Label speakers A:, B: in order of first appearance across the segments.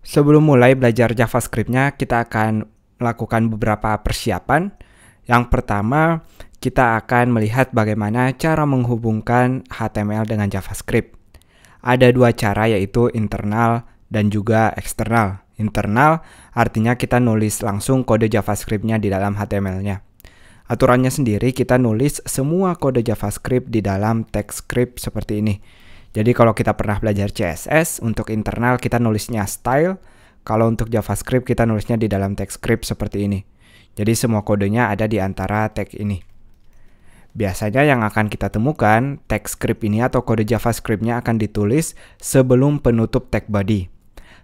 A: Sebelum mulai belajar JavaScript-nya, kita akan melakukan beberapa persiapan. Yang pertama, kita akan melihat bagaimana cara menghubungkan HTML dengan JavaScript. Ada dua cara, yaitu internal dan juga eksternal. Internal artinya kita nulis langsung kode JavaScript-nya di dalam HTML-nya. Aturannya sendiri, kita nulis semua kode JavaScript di dalam TypeScript seperti ini. Jadi kalau kita pernah belajar CSS, untuk internal kita nulisnya style. Kalau untuk JavaScript kita nulisnya di dalam TypeScript seperti ini. Jadi semua kodenya ada di antara tag ini. Biasanya yang akan kita temukan, TypeScript ini atau kode JavaScript-nya akan ditulis sebelum penutup tag body.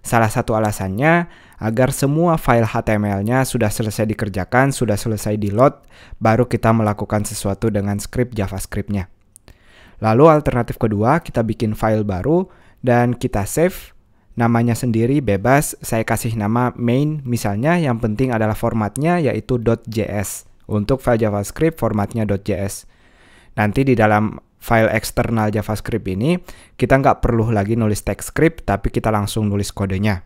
A: Salah satu alasannya agar semua file HTML-nya sudah selesai dikerjakan, sudah selesai di-load, baru kita melakukan sesuatu dengan script JavaScript-nya. Lalu alternatif kedua, kita bikin file baru dan kita save. Namanya sendiri bebas, saya kasih nama main misalnya, yang penting adalah formatnya yaitu .js. Untuk file JavaScript formatnya .js. Nanti di dalam file eksternal JavaScript ini, kita nggak perlu lagi nulis TypeScript, tapi kita langsung nulis kodenya.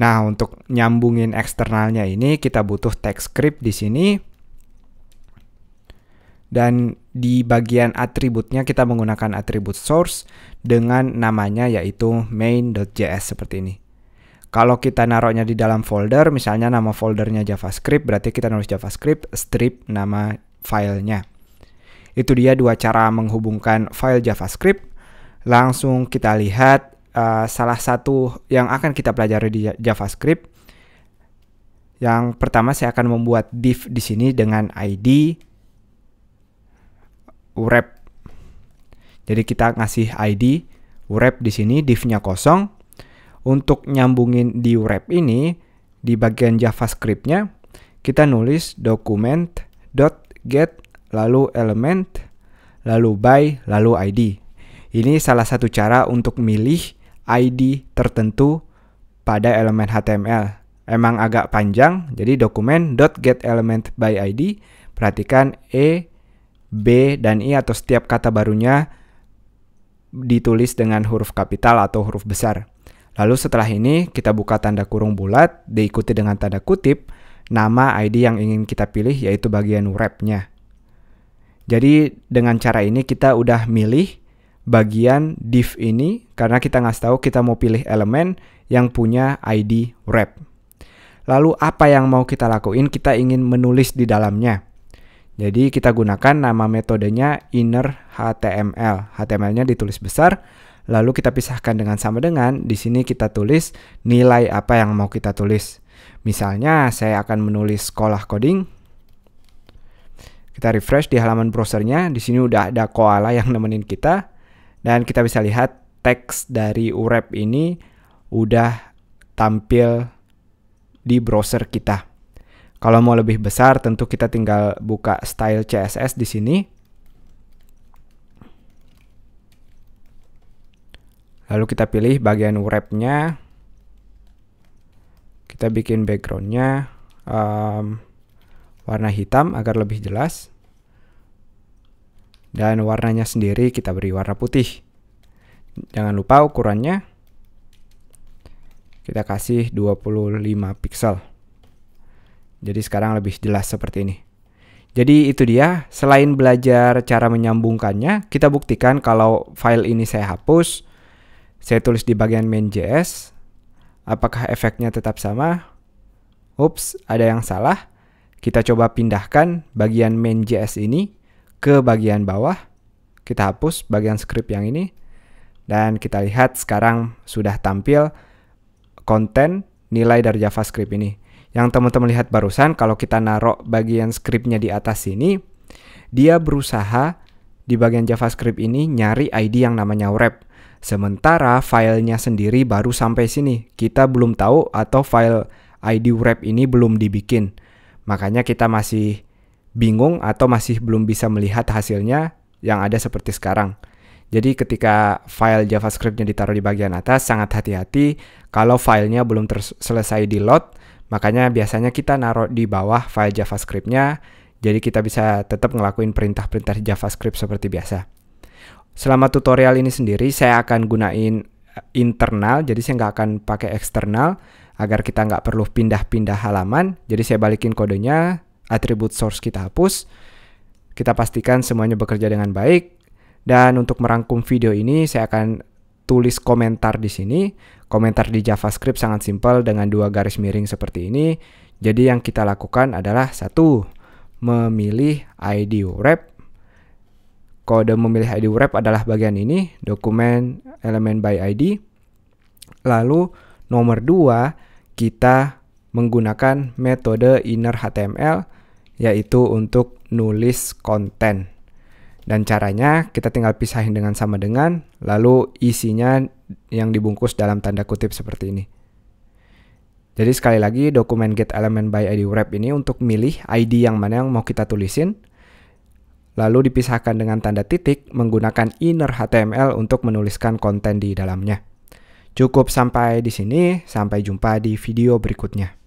A: Nah, untuk nyambungin eksternalnya ini, kita butuh TypeScript di sini. Dan di bagian atributnya kita menggunakan atribut source dengan namanya yaitu main.js seperti ini. Kalau kita naruhnya di dalam folder, misalnya nama foldernya JavaScript, berarti kita nulis JavaScript strip nama filenya. Itu dia dua cara menghubungkan file JavaScript. Langsung kita lihat salah satu yang akan kita pelajari di JavaScript. Yang pertama saya akan membuat div di sini dengan ID wrap. Jadi kita ngasih ID wrap di sini, div-nya kosong. Untuk nyambungin di wrap ini, di bagian JavaScript-nya, kita nulis document.get, lalu element, lalu by, lalu ID. Ini salah satu cara untuk milih ID tertentu pada elemen HTML. Emang agak panjang, jadi document.getElementById, perhatikan E, B, dan I atau setiap kata barunya ditulis dengan huruf kapital atau huruf besar. Lalu setelah ini kita buka tanda kurung bulat, diikuti dengan tanda kutip, nama ID yang ingin kita pilih yaitu bagian wrap-nya. Jadi dengan cara ini kita udah milih bagian div ini karena kita ngasih tahu kita mau pilih elemen yang punya ID wrap. Lalu apa yang mau kita lakuin? Kita ingin menulis di dalamnya. Jadi kita gunakan nama metodenya inner HTML. HTML-nya ditulis besar, lalu kita pisahkan dengan sama dengan, di sini kita tulis nilai apa yang mau kita tulis. Misalnya saya akan menulis sekolah coding. Kita refresh di halaman browsernya, di sini udah ada koala yang nemenin kita. Dan kita bisa lihat teks dari wrap ini udah tampil di browser kita. Kalau mau lebih besar, tentu kita tinggal buka style CSS di sini. Lalu kita pilih bagian wrap-nya. Kita bikin background-nya warna hitam agar lebih jelas. Dan warnanya sendiri kita beri warna putih. Jangan lupa ukurannya. Kita kasih 25 pixel. Jadi sekarang lebih jelas seperti ini. Jadi itu dia, selain belajar cara menyambungkannya, kita buktikan kalau file ini saya hapus, saya tulis di bagian main.js, apakah efeknya tetap sama? Ups, ada yang salah. Kita coba pindahkan bagian main.js ini ke bagian bawah. Kita hapus bagian script yang ini. Dan kita lihat sekarang sudah tampil konten nilai dari JavaScript ini. Yang teman-teman lihat barusan, kalau kita naruh bagian scriptnya di atas sini, dia berusaha di bagian JavaScript ini nyari ID yang namanya wrap. Sementara filenya sendiri baru sampai sini. Kita belum tahu atau file ID wrap ini belum dibikin. Makanya kita masih bingung atau masih belum bisa melihat hasilnya yang ada seperti sekarang. Jadi ketika file JavaScript-nya ditaruh di bagian atas, sangat hati-hati kalau filenya belum selesai di-load. Makanya biasanya kita naruh di bawah file JavaScript-nya, jadi kita bisa tetap ngelakuin perintah-perintah JavaScript seperti biasa. Selama tutorial ini sendiri, saya akan gunain internal, jadi saya nggak akan pakai eksternal agar kita nggak perlu pindah-pindah halaman. Jadi saya balikin kodenya, atribut source kita hapus, kita pastikan semuanya bekerja dengan baik. Dan untuk merangkum video ini saya akan tulis komentar di sini. Komentar di JavaScript sangat simpel dengan 2 garis miring seperti ini. Jadi yang kita lakukan adalah 1, memilih ID wrap. Kode memilih ID wrap adalah bagian ini, dokumen element by ID. Lalu nomor 2, kita menggunakan metode inner HTML, yaitu untuk nulis konten. Dan caranya kita tinggal pisahin dengan sama dengan, lalu isinya yang dibungkus dalam tanda kutip seperti ini. Jadi sekali lagi, dokumen get element by ID wrap ini untuk milih ID yang mana yang mau kita tulisin. Lalu dipisahkan dengan tanda titik menggunakan inner HTML untuk menuliskan konten di dalamnya. Cukup sampai di sini, sampai jumpa di video berikutnya.